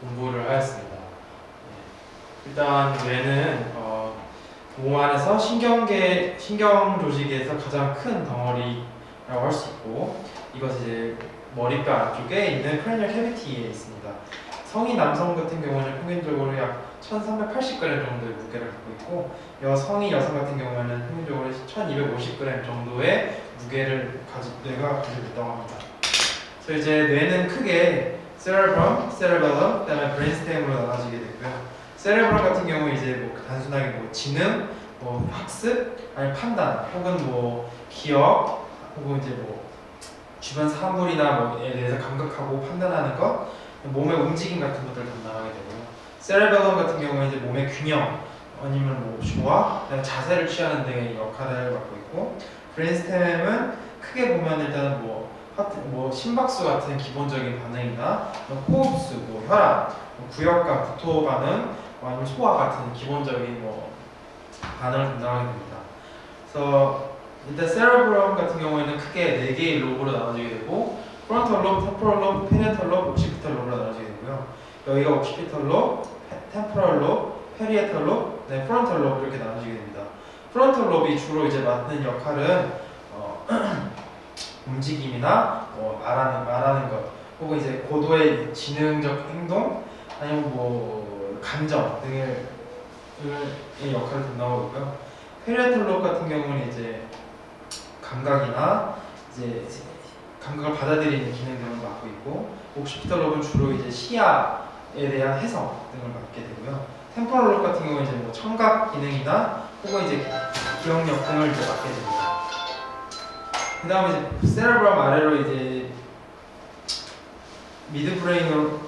공부를 하였습니다. 일단 뇌는 몸 안에서 신경 조직에서 가장 큰 덩어리라고 할 수 있고, 이것이 이제 머리뼈 안쪽에 있는 크레니얼 캐비티에 있습니다. 성인 남성 같은 경우는 평균적으로 약 1380g 정도의 무게를 갖고 있고, 성인 여성 같은 경우에는 평균적으로 1250g 정도의 무게를 뇌가 가지고 있다고 합니다. 그래서 이제 뇌는 크게 세레브럼, 세레벨럼, 그다음에 브레인스템으로 나눠지게 되고요. 세레브럼 같은 경우 이제 뭐 단순하게 뭐 지능, 뭐 학습, 아니 판단, 혹은 뭐 기억, 혹은 이제 뭐 주변 사물이나 뭐에 대해서 감각하고 판단하는 것, 몸의 움직임 같은 것들을 담당하게 되고요. 세레벨럼 같은 경우는 이제 몸의 균형, 아니면 뭐 조화, 자세를 취하는 등의 역할을 맡고 있고, 브레인스템은 크게 보면 일단은 뭐 심박수 같은 기본적인 반응이나 호흡수, 뭐 혈압, 구역과 구토 반응, 아니면 소화 같은 기본적인 뭐 반응을 담당하게 됩니다. 그래서 일단 세레브럼 같은 경우에는 크게 4개의 로브로 나눠지게 되고, 프론털 로브, 템포럴 로브, 페리에탈 로브, 옥시피탈 로브로 나눠지게 되고요. 여기가 옥시피탈 로브, 템포럴 로브, 페리에탈 로브, 네, 프론털 로브 이렇게 나눠지게 됩니다. 프론털 로브이 주로 이제 맡는 역할은 움직임이나 말하는 것, 혹은 이제 고도의 지능적 행동, 아니면 뭐 감정 등의 역할을 담당하고 있고요. 페리에탈 로브 같은 경우는 이제 감각이나 이제 감각을 받아들이는 기능 등을 맡고 있고, 옥시피탈 로브는 주로 이제 시야에 대한 해석 등을 맡게 되고요. 템포럴 로브 같은 경우는 이제 뭐 청각 기능이나 혹은 이제 기억력 등을 이제 맡게 됩니다. 그 다음에 이제 세레브럼 아래로 이제 미드브레인으로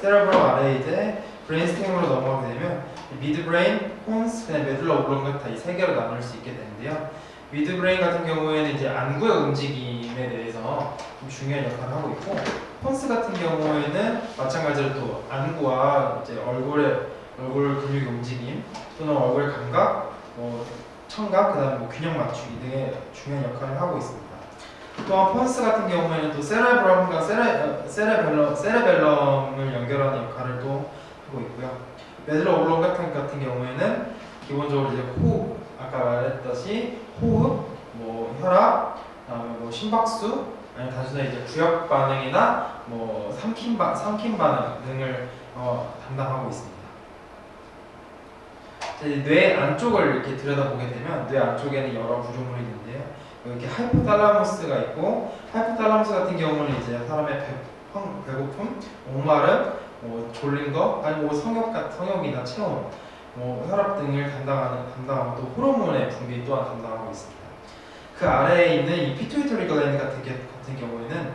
세레브럼 아래 이제 브레인스템으로 넘어가게 되면 미드브레인, 폰스, 그다음에 메둘라 오블ongata 이 세 개로 나눌 수 있게 되는데요. 미드브레인 같은 경우에는 이제 안구의 움직임에 대해서 좀 중요한 역할을 하고 있고, 폰스 같은 경우에는 마찬가지로 또 안구와 이제 얼굴 근육의 움직임 또는 얼굴 감각, 뭐 청각, 그다음에 뭐 균형 맞추기 등의 중요한 역할을 하고 있습니다. 또한 폰스 같은 경우에는 또 세레브럼과 세레벨럼을 연결하는 역할을 또 하고 있고요. 메둘라 오블ongata 같은 경우에는 기본적으로 이제 호흡, 아까 말했듯이 호흡, 뭐 혈압, 그다음에 뭐 심박수, 아니면 단순히 이제 구역 반응이나 뭐 삼킴 반응 등을 담당하고 있습니다. 뇌 안쪽을 이렇게 들여다보게 되면 뇌 안쪽에는 여러 구조물이 있는데요. 이렇게 하이포탈라무스가 있고, 하이포탈라무스 같은 경우는 이제 사람의 배고픔, 목마름, 뭐 졸린 거, 아니면 뭐 성욕이나 체온, 뭐 혈압 등을 담당하고 또 호르몬의 분비 또한 담당하고 있습니다. 그 아래에 있는 이 피투이터리 글랜드 같은 경우에는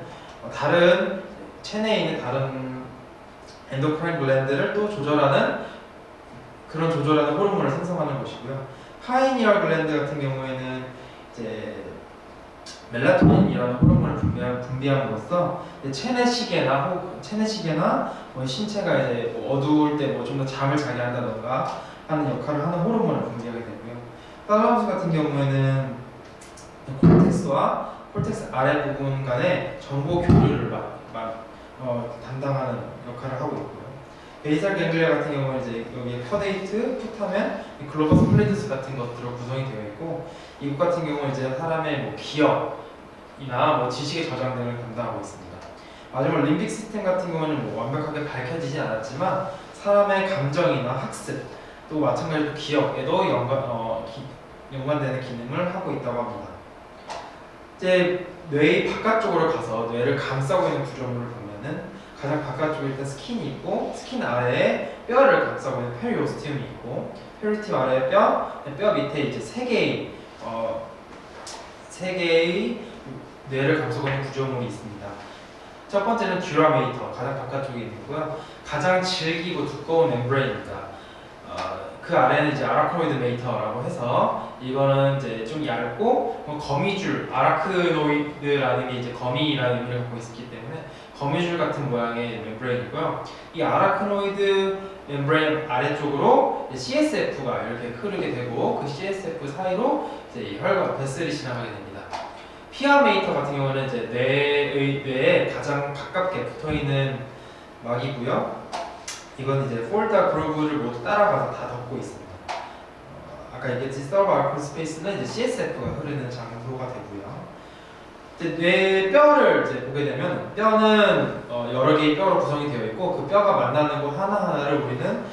다른 체내에 있는 다른 엔도크라인 글랜드를 또 조절하는 호르몬을 생성하는 것이고요. 파이니얼 글랜드 같은 경우에는 이제 멜라토닌이라는 호르몬을 분비함으로써 체내 시계나 뭐 신체가 이제 뭐 어두울 때 뭐 좀 더 잠을 자게 한다던가 하는 역할을 하는 호르몬을 분비하게 되고요. 탈라무스 같은 경우에는 콜텍스와 콜텍스 아래 부분 간의 정보 교류를 담당하는 역할을 하고 있고요. 베이살 갱글리아 같은 경우는 이제 여기에 커데이트, 푸타멘, 글로버스 플레이드스 같은 것들로 구성이 되어 있고, 이것 같은 경우는 이제 사람의 뭐 기억이나 뭐 지식의 저장 등을 담당하고 있습니다. 마지막 림빅 시스템 같은 경우는 뭐 완벽하게 밝혀지진 않았지만 사람의 감정이나 학습, 또 마찬가지로 기억에도 연관되는 기능을 하고 있다고 합니다. 이제 뇌의 바깥쪽으로 가서 뇌를 감싸고 있는 구조물을 보면은 가장 바깥쪽에 일단 스킨이 있고, 스킨 아래에 뼈를 감싸고 있는 페리오스티움이 있고, 페리오스티움 아래에 뼈 밑에 이제 세 개의 뇌를 감싸고 있는 구조물이 있습니다. 첫 번째는 듀라메이터, 가장 바깥쪽에 있고요. 가장 질기고 두꺼운 멤브레인입니다. 그 아래는 이제 아라크노이드 메이터라고 해서, 이거는 이제 좀 얇고 거미줄, 아라크노이드라는 게 이제 거미라는 의미를 갖고 있기 때문에 거미줄 같은 모양의 멤브레인이고요. 이 아라크노이드 멤브레인 아래쪽으로 CSF가 이렇게 흐르게 되고, 그 CSF 사이로 이제 혈관, 베슬이 지나가게 됩니다. 피아 메이터 같은 경우는 이제 뇌에 가장 가깝게 붙어 있는 막이고요. 이건 이제 폴더 그루브를 모두 따라가서 다 덮고 있습니다. 아까 얘기했듯이 서버 알콜 스페이스는 이제 CSF가 흐르는 장소가 되고요. 이제 뇌 뼈를 이제 보게 되면 뼈는 여러 개의 뼈로 구성이 되어 있고 그 뼈가 만나는 곳 하나하나를 우리는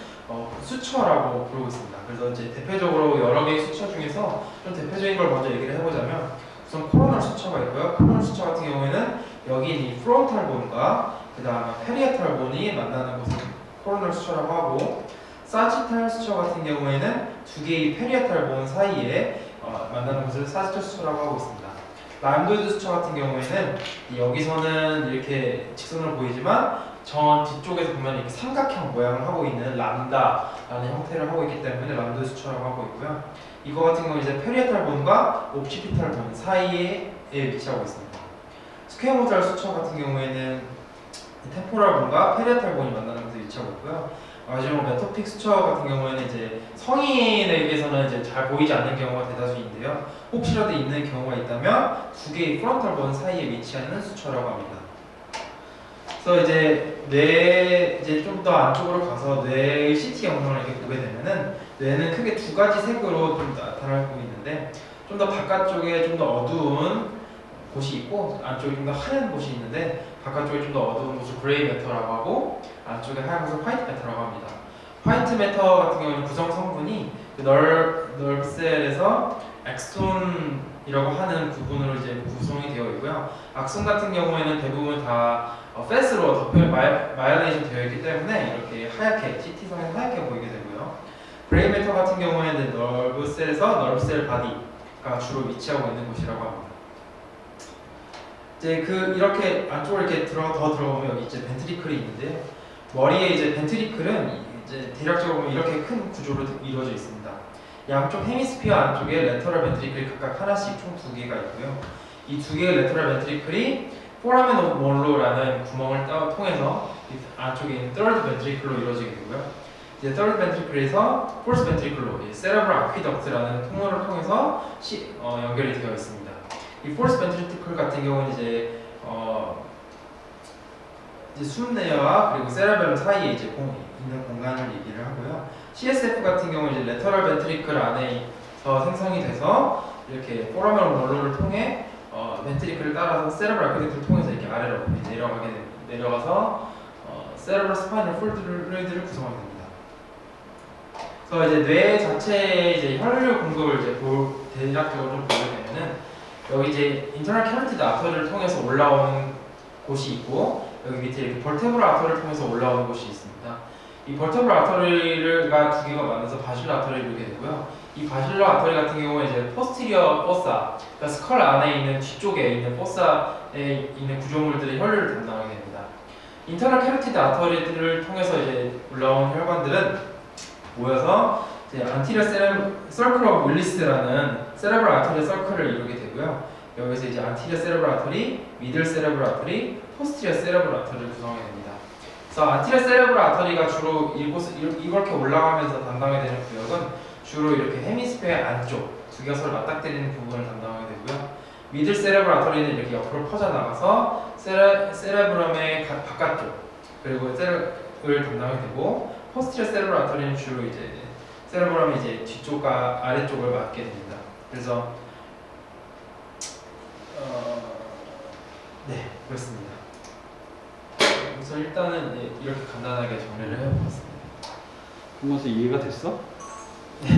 수처라고 부르고 있습니다. 그래서 이제 대표적으로 여러 개의 수처 중에서 좀 대표적인 걸 먼저 얘기를 해보자면 우선 코로널 수처가 있고요. 코로널 수처 같은 경우에는 여기 이 프론탈 본과 그 다음에 페리에탈 본이 만나는 곳을 코로널 수처라고 하고 사지탈 수처 같은 경우에는 두 개의 페리에탈 본 사이에 만나는 곳을 사지탈 수처라고 하고 있습니다. 람도이드 수처 같은 경우에는 여기서는 이렇게 직선으로 보이지만 전 뒤쪽에서 보면 이렇게 삼각형 모양을 하고 있는 람다라는 형태를 하고 있기 때문에 람도이드 수처라고 하고 있고요. 이거 같은 경우는 이제 페리에탈 본과 옵시피탈 본 사이에 위치하고 있습니다. 스퀘어모달 수처 같은 경우에는 템포랄 본과 페리에탈 본이 만나는 곳에 위치하고 있고요. 마지막으로 메토픽 수처 같은 경우에는 이제 성인에게서는 이제 잘 보이지 않는 경우가 대다수인데요. 혹시라도 있는 경우가 있다면 두 개의 프론탈 본 사이에 위치하는 수처라고 합니다. 그래서 이제 뇌 이제 좀 더 안쪽으로 가서 뇌의 CT 영상을 이렇게 보게 되면은 뇌는 크게 두 가지 색으로 좀 나타나고 있는데 좀 더 바깥쪽에 좀 더 어두운 곳이 있고 안쪽에 좀 더 하얀 곳이 있는데 바깥쪽에 좀 더 어두운 곳을 그레이 매터라고 하고 안쪽에 하얀 곳을 화이트 매터라고 합니다. 화이트 매터 같은 경우는 구성 성분이 그 널브셀에서 액손이라고 하는 부분으로 이제 구성이 되어 있고요. 악손 같은 경우에는 대부분 다 패스로 마이어네이션 되어 있기 때문에 이렇게 하얗게 CT상에서 하얗게 보이게 되고요. 그레이 매터 같은 경우에는 널브셀에서 널브셀 바디가 주로 위치하고 있는 곳이라고 합니다. 이제 이렇게 안쪽으로 이렇게 더 들어보면 여기 이제 벤트리클이 있는데요. 머리에 이제 벤트리클은 이제 대략적으로 보면 이렇게 큰 구조로 이루어져 있습니다. 양쪽 헤미스피어 안쪽에 레터럴 벤트리클이 각각 하나씩 총 두 개가 있고요. 이 두 개의 레터럴 벤트리클이 포라멘 오브 몰로라는 구멍을 통해서 안쪽에 있는 서드 벤트리클로 이루어지게 되고요. 이제 서드 벤트리클에서 포스 벤트리클로 세레브럴 아퀴덕트라는 통로를 통해서 연결이 되어 있습니다. 이 포스 벤트리클 같은 경우는 이제 숨내와 그리고 세레벨 사이에 이제 있는 공간을 얘기를 하고요. CSF 같은 경우는 이제 레터럴 벤트리클 안에서 생성이 돼서 이렇게 포라멘 몰로를 통해 벤트리클을 따라서 세레브럴 아퀴덕트를 통해서 이렇게 아래로 내려가서 세레브럴 스파이널 플루이드를 구성하게 됩니다. 그래서 이제 뇌 자체의 이제 혈류 공급을 이제 대략적으로 좀 보게 되면은 여기 이제 인터널 캐로티드 아터리를 통해서 올라오는 곳이 있고 여기 밑에 이렇게 벌테브럴 아터리를 통해서 올라오는 곳이 있습니다. 이 벌테브럴 아터리가 두 개가 만나서 바실러 아터리를 이루게 되고요. 이 바실러 아터리 같은 경우에 이제 포스티리어 포사, 그러니까 스컬 안에 있는 뒤쪽에 있는 포사에 있는 구조물들의 혈류를 담당하게 됩니다. 인터널 캐로티드 아터리를 통해서 이제 올라온 혈관들은 모여서 이제 안티리어 서클 오브 윌리스라는 세레브럴 아터리 서클을 이루게 되고요. 여기서 이제 안티리어 세레브럴 아터리, 미들 세레브럴 아터리, 포스티리어 세레브럴 아터리를 구성하게 됩니다. 그래서 안티리어 세레브럴 아터리가 주로 이렇게 올라가면서 담당하게 되는 구역은 주로 이렇게 헤미스피어 안쪽 두 개가 서로 맞닥뜨리는 부분을 담당하게 되고요. 미들 세레브럴 아터리는 이렇게 옆으로 퍼져나가서 세레브럼의 바깥쪽 그리고 세레를 담당하게 되고 포스티리어 세레브럴 아터리는 주로 이제 세레브럼의 이제 뒤쪽과 아래쪽을 맡게 됩니다. 그래서 네 그렇습니다. 그래서 일단은 이렇게 간단하게 정리를 해봤습니다. 그것이 이해가 됐어? 네,